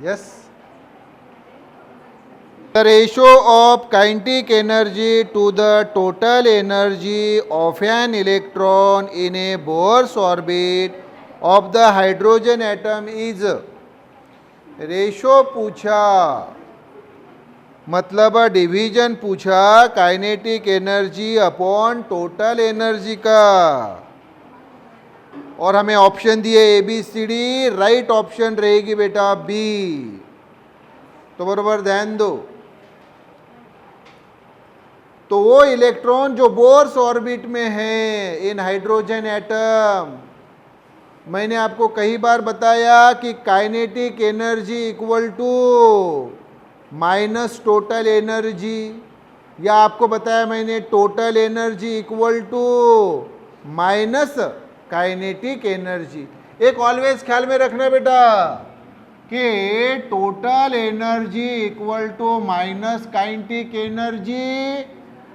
Yes. The ratio of kinetic energy to the total energy of an electron in a Bohr's orbit of the hydrogen atom is. Ratio पूछा मतलब division पूछा kinetic energy upon total energy का, और हमें option दिए A B C D. Right option रहेगी बेटा B. तो बरोबर ध्यान दो। तो वो इलेक्ट्रॉन जो बोर्स ऑर्बिट में है इन हाइड्रोजन एटम, मैंने आपको कई बार बताया कि kinetic energy equal to minus total energy, या आपको बताया मैंने total energy equal to minus kinetic energy. एक ऑलवेज ख्याल में रखना बेटा कि total energy equal to minus kinetic energy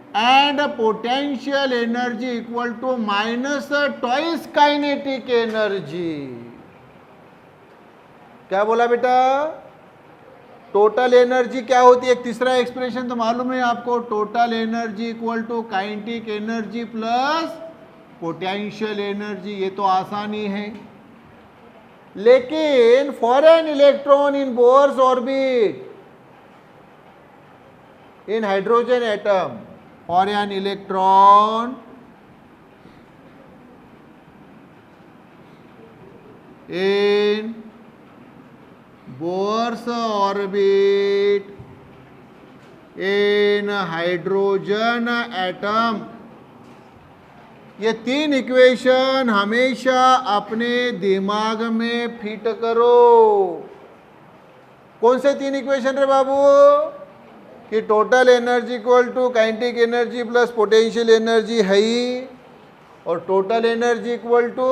and potential energy equal to minus twice kinetic energy. क्या बोला बेटा? टोटल एनर्जी क्या होती है? एक तीसरा एक्सप्रेशन तो मालूम है आपको, total energy equal to kinetic energy plus potential energy. ये तो आसानी है, लेकिन for an electron in Bohr's orbit in hydrogen atom, for an electron in Bohr's orbit in hydrogen atom, ये तीन इक्वेशन हमेशा अपने दिमाग में फिट करो। कौन से तीन इक्वेशन रे बाबू? कि total energy equal to kinetic energy plus potential energy है ही, और total energy equal to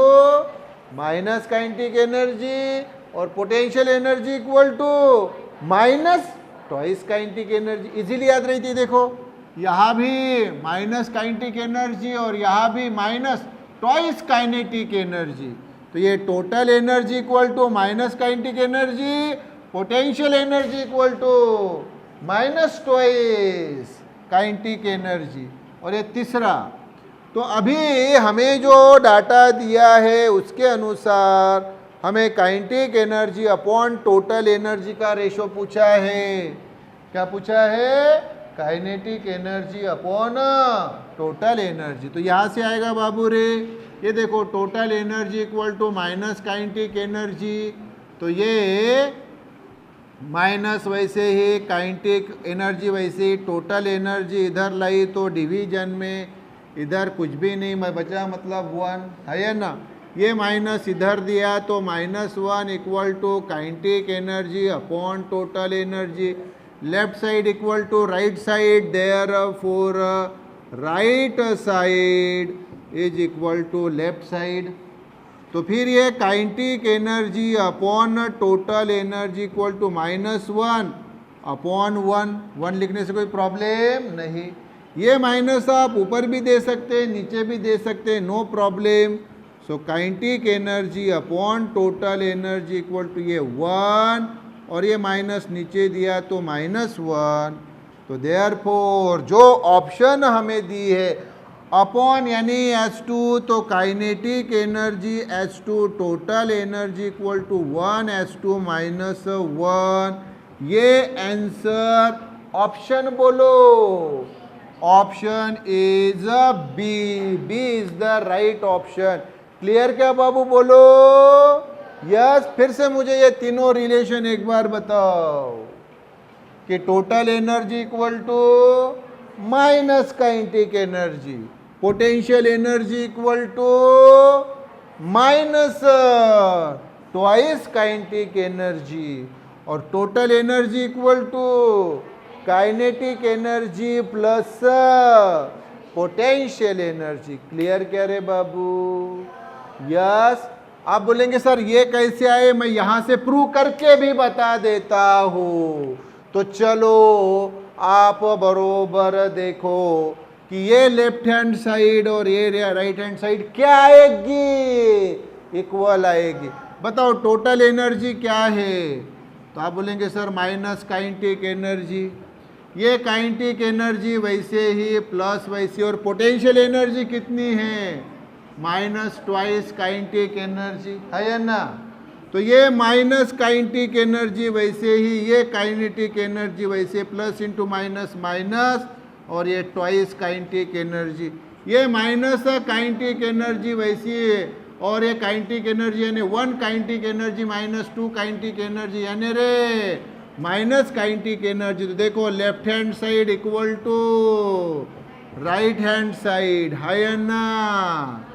minus kinetic energy, और potential energy equal to minus twice kinetic energy. Easily याद रहती है। देखो यहाँ भी माइनस काइनेटिक एनर्जी और यहाँ भी माइनस ट्वाइस काइनेटिक एनर्जी। तो ये total energy equal to minus kinetic energy, potential energy equal to minus twice kinetic energy. और ये तीसरा, तो अभी हमें जो डाटा दिया है उसके अनुसार हमें kinetic energy upon total energy का रेशो पूछा है। क्या पूछा है? Kinetic energy upon total energy. तो यहाँ से आएगा बाबू रे, ये देखो total energy equal to minus kinetic energy, तो ये माइनस वैसे ही काइनेटिक एनर्जी वैसे ही, टोटल एनर्जी इधर लाई तो डिवीजन में इधर कुछ भी नहीं बचा, मतलब 1 है ना। ये माइनस इधर दिया तो -1 equal to kinetic energy upon total energy. Left side equal to right side, therefore right side is equal to left side. तो फिर ये kinetic energy upon total energy equal to -1 upon 1 लिखने से कोई problem नहीं। ये minus आप ऊपर भी दे सकते हैं, नीचे भी दे सकते हैं, no problem. So kinetic energy upon total energy equal to ये 1, और ये माइनस नीचे दिया तो -1। तो देयरफॉर जो ऑप्शन हमें दी है अपॉन यानी H2, तो kinetic energy H2 total energy equal to 1 H2 -1। ये आंसर ऑप्शन बोलो, option is B. B is the right option. Clear क्या बाबू? बोलो यस। फिर से मुझे ये तीनों रिलेशन एक बार बताओ कि total energy equal to minus kinetic energy, potential energy equal to minus twice kinetic energy, और total energy equal to kinetic energy plus potential energy. Clear क्या रे बाबू? यस। आप बोलेंगे सर ये कैसे आए? मैं यहाँ से प्रूव करके भी बता देता हूँ। तो चलो आप बरोबर देखो कि ये लेफ्ट हैंड साइड और ये राइट हैंड साइड क्या आएगी? इक्वल आएगी। बताओ टोटल एनर्जी क्या है? तो आप बोलेंगे सर माइनस काइनेटिक एनर्जी, ये काइनेटिक एनर्जी वैसे ही प्लस वैसे, और पोटेंशियल एनर्जी कितनी है, माइनस ट्वाइस काइनेटिक एनर्जी है ना। तो ये माइनस काइनेटिक एनर्जी वैसे ही, ये काइनेटिक एनर्जी वैसे, प्लस इंटू माइनस माइनस, और ये ट्वाइस काइनेटिक एनर्जी, ये माइनस काइनेटिक एनर्जी वैसी है, और ये काइनेटिक एनर्जी यानी 1 kinetic energy minus 2 kinetic energy यानी रे माइनस काइनेटिक एनर्जी। तो देखो left hand side equal to right hand side है ना,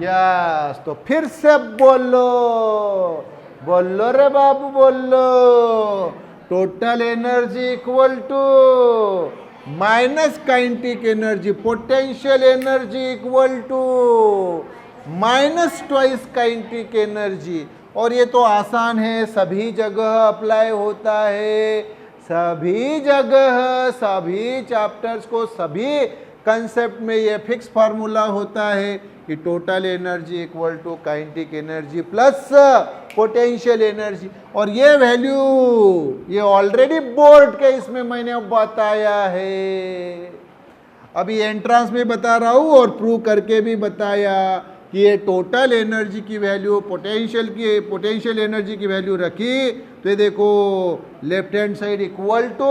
यस। तो फिर से बोलो, बोलो रे बाबू बोलो, total energy equal to minus kinetic energy, potential energy equal to minus twice kinetic energy. और ये तो आसान है, सभी जगह अप्लाई होता है, सभी जगह, सभी चैप्टर्स को, सभी कंसेप्ट में ये फिक्स फार्मूला होता है कि total energy equal to kinetic energy plus potential energy. और ये वैल्यू ये ऑलरेडी बोर्ड के इसमें मैंने बताया है, अभी एंट्रेंस में बता रहा हूँ और प्रूव करके भी बताया कि ये टोटल एनर्जी की वैल्यू पोटेंशियल एनर्जी की वैल्यू रखी, तो ये देखो left hand side equal to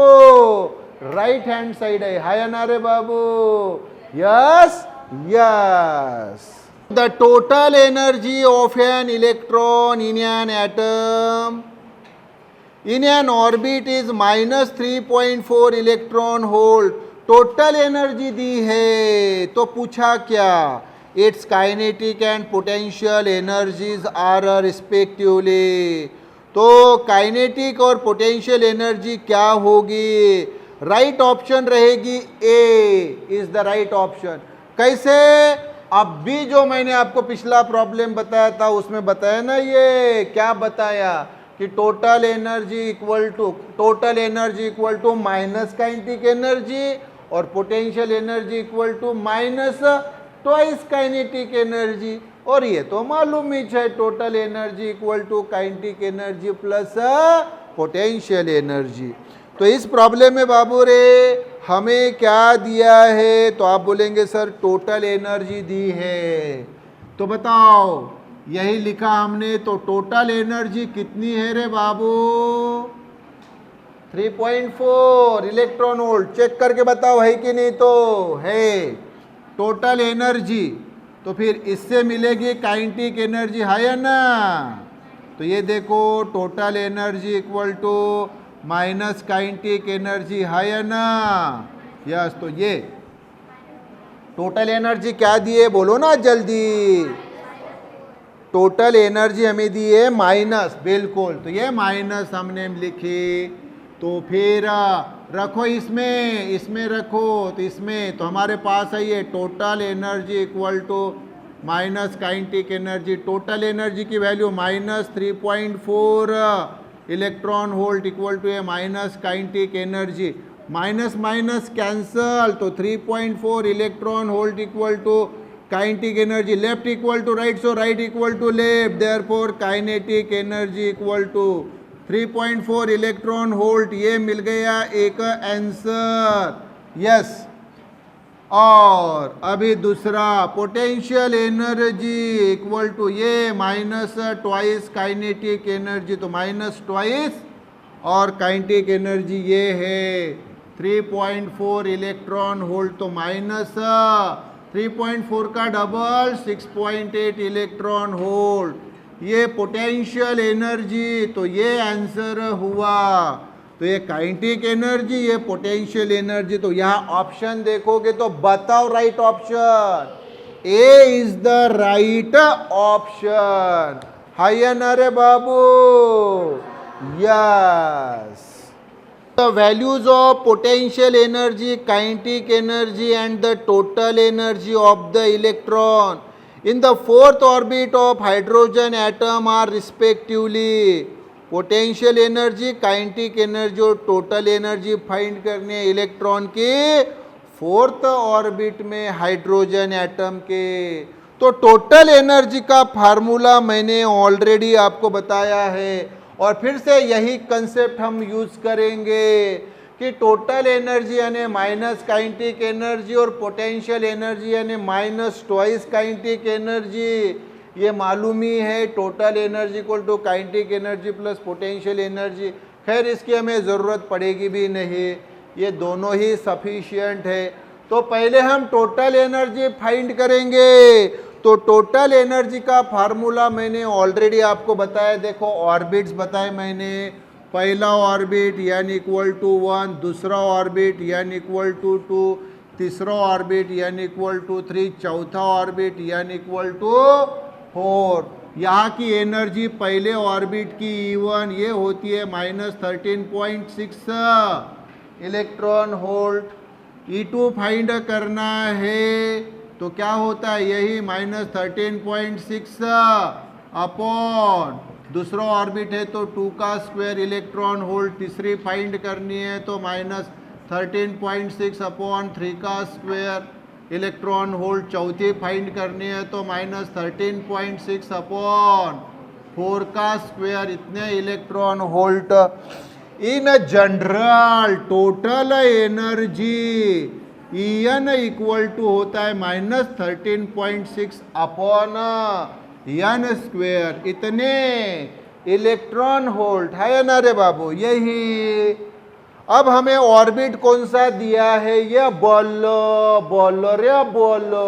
right hand side है ना रे बाबू, yes yes. The total energy of an electron in an atom in an orbit is minus 3.4 electron volt. Total energy दी है, तो पूछा क्या, it's kinetic and potential energies are respectively. तो काइनेटिक और पोटेंशियल एनर्जी क्या होगी, राइट ऑप्शन रहेगी, ए इज द राइट ऑप्शन। कैसे, अब भी जो मैंने आपको पिछला प्रॉब्लम बताया था उसमें बताया ना, ये क्या बताया कि total energy equal to minus kinetic energy और potential energy equal to minus twice kinetic energy. और ये तो मालूम ही है, total energy equal to kinetic energy plus potential energy. तो इस प्रॉब्लम में बाबू रे हमें क्या दिया है, तो आप बोलेंगे सर टोटल एनर्जी दी है, तो बताओ यही लिखा हमने, तो टोटल एनर्जी कितनी है रे बाबू, 3.4 इलेक्ट्रॉन वोल्ट। चेक करके बताओ है कि नहीं, तो है टोटल एनर्जी। तो फिर इससे मिलेगी काइनेटिक एनर्जी है ना, तो ये देखो total energy equal to minus kinetic energy है ना, यस। तो ये टोटल एनर्जी क्या दी है बोलो ना जल्दी, टोटल एनर्जी हमें दी है माइनस, बिल्कुल। तो ये माइनस हमने लिखी, तो फिर रखो इसमें रखो, तो इसमें तो हमारे पास है ये total energy equal to minus kinetic energy. Total energy की value minus 3.4 electron volt equal to a minus kinetic energy, minus minus cancel, तो 3.4 electron volt equal to kinetic energy, left equal to right, so right equal to left, therefore kinetic energy equal to 3.4 electron volt. ये मिल गया एक answer, yes. और अभी दूसरा potential energy equal to ये minus twice kinetic energy, तो minus twice, और काइनेटिक एनर्जी ये है 3.4 इलेक्ट्रॉन वोल्ट, तो माइनस 3.4 का डबल 6.8 इलेक्ट्रॉन वोल्ट। ये पोटेंशियल एनर्जी, तो ये आंसर हुआ। तो ये काइनेटिक एनर्जी, ये पोटेंशियल एनर्जी। तो यहाँ ऑप्शन देखोगे तो बताओ right option, A is the right option, है ना रे बाबू, yes. The values of potential energy, kinetic energy and the total energy of the electron in the fourth orbit of hydrogen atom are respectively potential energy, kinetic energy और total energy find करने electron के fourth orbit में hydrogen atom के। तो total energy का formula मैंने already आपको बताया है, और फिर से यही कंसेप्ट हम यूज करेंगे कि टोटल एनर्जी यानी माइनस काइनेटिक एनर्जी और पोटेंशियल एनर्जी यानी माइनस ट्वाइस काइनेटिक एनर्जी। ये मालूम ही है, total energy equal to kinetic energy plus potential energy. खैर इसकी हमें ज़रूरत पड़ेगी भी नहीं, ये दोनों ही सफिशिएंट है। तो पहले हम टोटल एनर्जी फाइंड करेंगे। तो टोटल एनर्जी का फार्मूला मैंने ऑलरेडी आपको बताया, देखो ऑर्बिट्स बताए मैंने। पहला ऑर्बिट n इक्वल टू 1, दूसरा ऑर्बिट n इक्वल टू 2, तीसरा ऑर्बिट n इक्वल टू 3, चौथा ऑर्बिट n इक्वल टू 4। यहाँ की एनर्जी पहले ऑर्बिट की E1 ये होती है -13.6 इलेक्ट्रॉन वोल्ट। E2 फाइंड करना है तो क्या होता है, यही -13.6 अपॉन दूसरा ऑर्बिट है तो 2 का स्क्वायर इलेक्ट्रॉन वोल्ट। तीसरी फाइंड करनी है तो -13.6 अपॉन 3 का स्क्वायर इलेक्ट्रॉन वोल्ट। चौथी फाइंड करनी है तो -13.6 अपॉन 4 का स्क्वायर, इतने electron volt. In general total energy En equal to होता है -13.6 अपॉन n स्क्वेयर, इतने इलेक्ट्रॉन वोल्ट है ना रे बाबू, यही। अब हमें ऑर्बिट कौन सा दिया है, ये बोलो बोलो रे बोलो।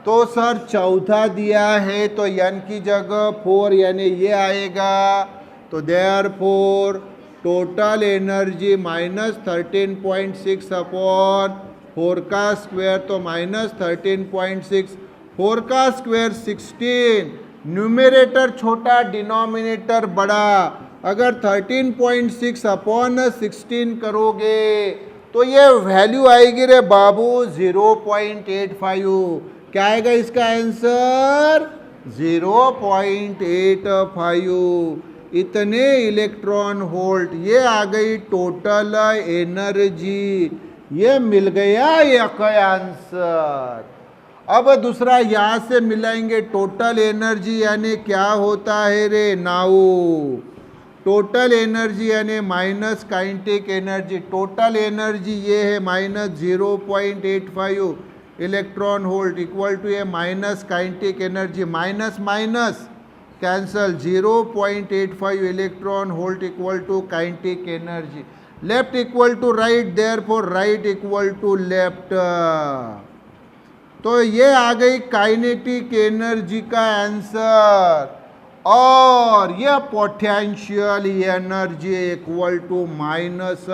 तो सर चौथा दिया है तो n की जगह 4 यानी ये आएगा। तो देयरफॉर टोटल एनर्जी -13.6 अपॉन 4 का स्क्वायर, तो -13.6, 4 का स्क्वायर 16, न्यूमरेटर छोटा डिनोमिनेटर बड़ा। अगर 13.6 अपॉन 16 करोगे तो ये वैल्यू आएगी रे बाबू 0.85। क्या आएगा इसका आंसर, 0.85। इतने इलेक्ट्रॉन वोल्ट, ये आ गई टोटल एनर्जी, ये मिल गया एक आंसर। अब दूसरा यहाँ से मिलाएंगे टोटल एनर्जी यानी क्या होता है रे नाउ, टोटल एनर्जी यानी minus kinetic energy. Total energy ये है -0.85 इलेक्ट्रॉन वोल्ट इक्वल टू ये minus kinetic energy, minus minus cancel, 0.85 electron volt equal to kinetic energy. Left equal to right, therefore right equal to left. तो ये आ गई kinetic energy का answer. और यह potential energy equal to minus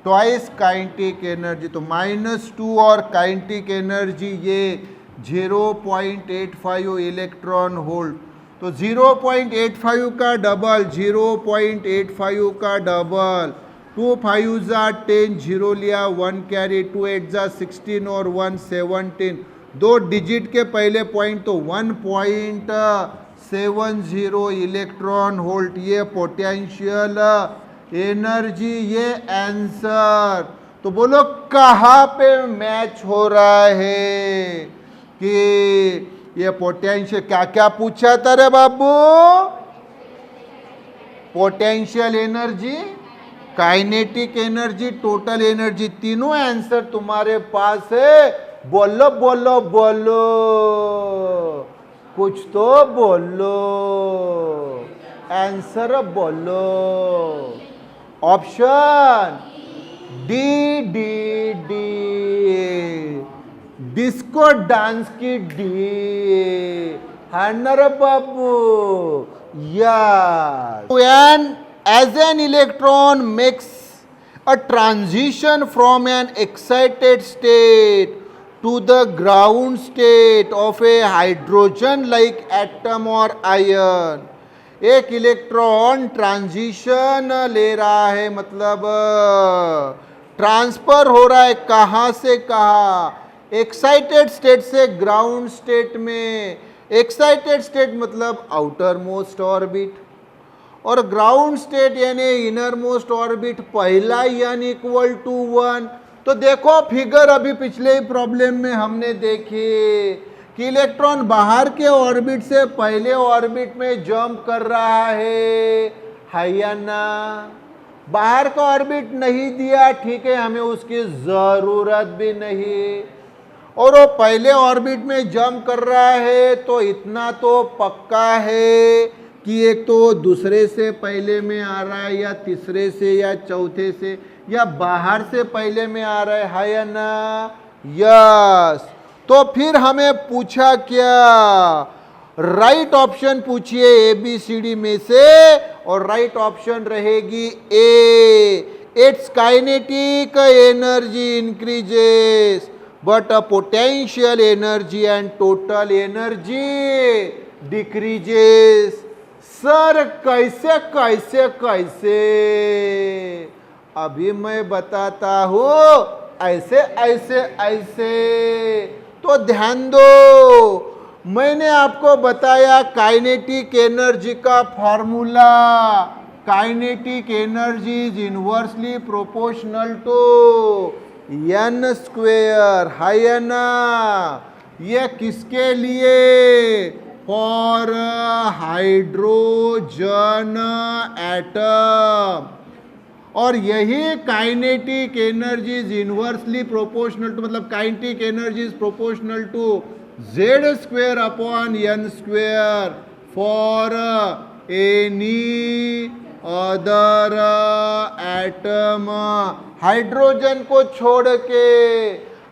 twice kinetic energy. तो -2 और kinetic energy ये 0.85 electron volt. तो 0.85 का डबल, 0.85 का डबल, 2 5 जा 10, 0 लिया 1 कैरी, 2 8 जा 16 और 1 17, 2 डिजिट के पहले पॉइंट तो 1.70 इलेक्ट्रॉन वोल्ट, ये पोटेंशियल एनर्जी, ये आंसर। तो बोलो कहाँ पे मैच हो रहा है कि ये पोटेंशियल, क्या क्या पूछा था रे बाबू, potential energy, kinetic energy, total energy, तीनों आंसर तुम्हारे पास है। बोलो बोलो बोलो, कुछ तो बोलो, आंसर बोलो। Option D D D, disco dance की डी है ना रे बाबू, यार। As an electron makes a transition from an excited state to the ground state of a hydrogen like atom or ion, एक इलेक्ट्रॉन ट्रांजिशन ले रहा है, मतलब ट्रांसफर हो रहा है, कहाँ से कहाँ, एक्साइटेड स्टेट से ग्राउंड स्टेट में। एक्साइटेड स्टेट मतलब आउटर मोस्ट ऑर्बिट, और ग्राउंड स्टेट यानी इनर मोस्ट ऑर्बिट, पहला n इक्वल टू 1। तो देखो फिगर अभी पिछले ही प्रॉब्लम में हमने देखी कि इलेक्ट्रॉन बाहर के ऑर्बिट से पहले ऑर्बिट में जंप कर रहा है या ना। बाहर का ऑर्बिट नहीं दिया, ठीक है, हमें उसकी जरूरत भी नहीं, और वो पहले ऑर्बिट में जंप कर रहा है, तो इतना तो पक्का है कि एक तो दूसरे से पहले में आ रहा है, या तीसरे से, या चौथे से, या बाहर से पहले में आ रहा है या ना। यस। तो फिर हमें पूछा क्या, राइट ऑप्शन पूछिए ए बी सी डी में से, और राइट ऑप्शन रहेगी A. It's kinetic energy increases but potential energy and total energy decreases. Sir कैसे कैसे कैसे, अभी मैं बताता हूं, ऐसे ऐसे ऐसे। तो ध्यान दो, मैंने आपको बताया काइनेटिक एनर्जी का formula. Kinetic energy is inversely proportional to n square, है ना। ये किसके लिए, फॉर हाइड्रोजन एटम। और यही kinetic energy is inversely proportional to, मतलब kinetic energy is proportional to Z square upon N square for any other atom. Hydrogen को छोड़ के,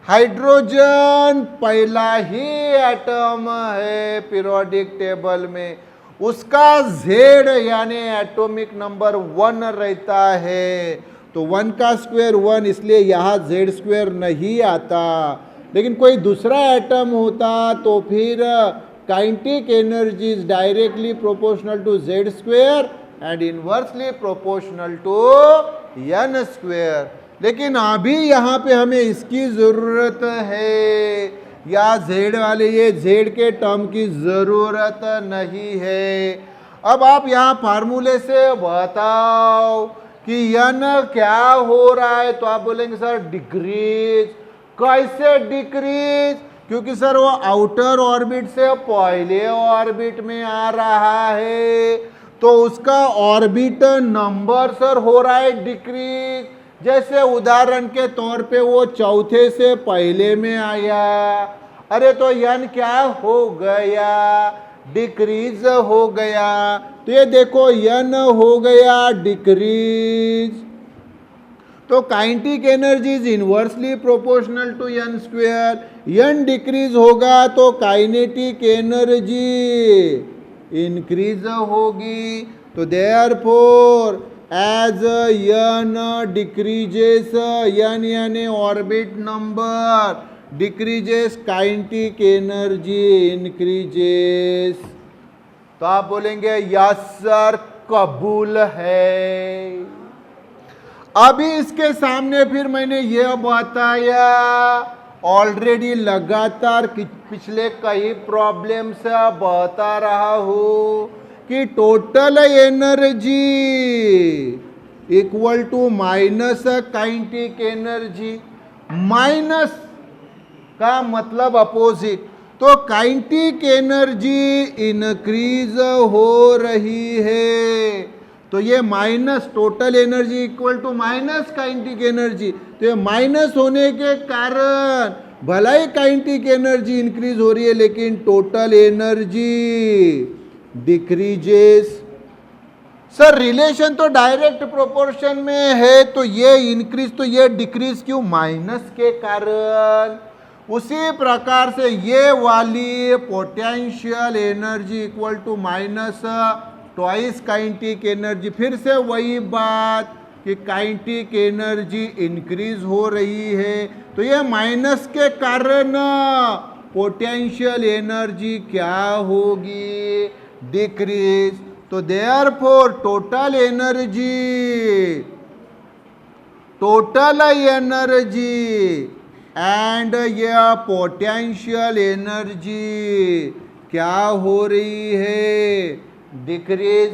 हाइड्रोजन पहला ही एटम है पीरियोडिक टेबल में, उसका जेड यानी एटॉमिक नंबर 1 रहता है। तो 1 का स्क्वायर 1, इसलिए यहाँ जेड स्क्वायर नहीं आता। लेकिन कोई दूसरा एटम होता तो फिर kinetic energy is directly proportional to Z square and inversely proportional to n square. लेकिन अभी यहाँ पे हमें इसकी जरूरत है, या जेड वाले ये जेड के टर्म की जरूरत नहीं है। अब आप यहाँ फार्मूले से बताओ कि एन क्या हो रहा है, तो आप बोलेंगे सर डिक्रीज। कैसे डिक्रीज, क्योंकि सर वो आउटर ऑर्बिट से पहले ऑर्बिट में आ रहा है, तो उसका ऑर्बिट नंबर सर हो रहा है डिक्रीज। जैसे उदाहरण के तौर पे वो चौथे से पहले में आया, अरे तो एन क्या हो गया, डिक्रीज हो गया। तो ये देखो एन हो गया डिक्रीज। तो kinetic energy is inversely proportional to n square. N decrease होगा तो काइनेटिक एनर्जी इंक्रीज होगी। तो therefore as n decreases, n यानी orbit number decreases, kinetic energy increases। तो आप बोलेंगे यस सर कबूल है। अभी इसके सामने फिर मैंने यह बताया, ऑलरेडी लगातार पिछले कई प्रॉब्लम से बता रहा हूं कि total energy equal to minus kinetic energy. Minus का मतलब अपोजिट, तो काइनेटिक एनर्जी इंक्रीज हो रही है, तो ये minus total energy equal to minus kinetic energy. तो ये माइनस होने के कारण भला ही काइनेटिक एनर्जी इंक्रीज हो रही है, लेकिन total energy decreases. Sir relation तो डायरेक्ट प्रोपोर्शन में है, तो ये इंक्रीज तो ये डिक्रीज क्यों, माइनस के कारण। उसी प्रकार से ये वाली potential energy equal to minus twice kinetic energy, फिर से वही बात कि काइनेटिक एनर्जी इंक्रीज हो रही है, तो ये माइनस के कारण पोटेंशियल एनर्जी क्या होगी, डिक्रीज। तो देयरफॉर टोटल एनर्जी एंड ये पोटेंशियल एनर्जी क्या हो रही है, डिक्रीज।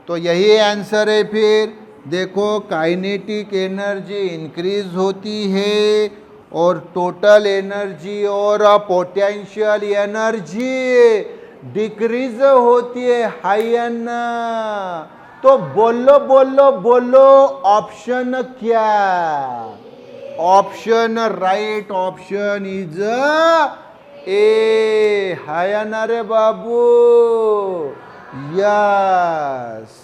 तो यही आंसर है। फिर देखो काइनेटिक एनर्जी इंक्रीज होती है और टोटल एनर्जी और पोटेंशियल एनर्जी डिक्रीज होती है हाइन। तो बोलो बोलो बोलो ऑप्शन क्या? Option right option is A. हाय ना रे बाबू? यस।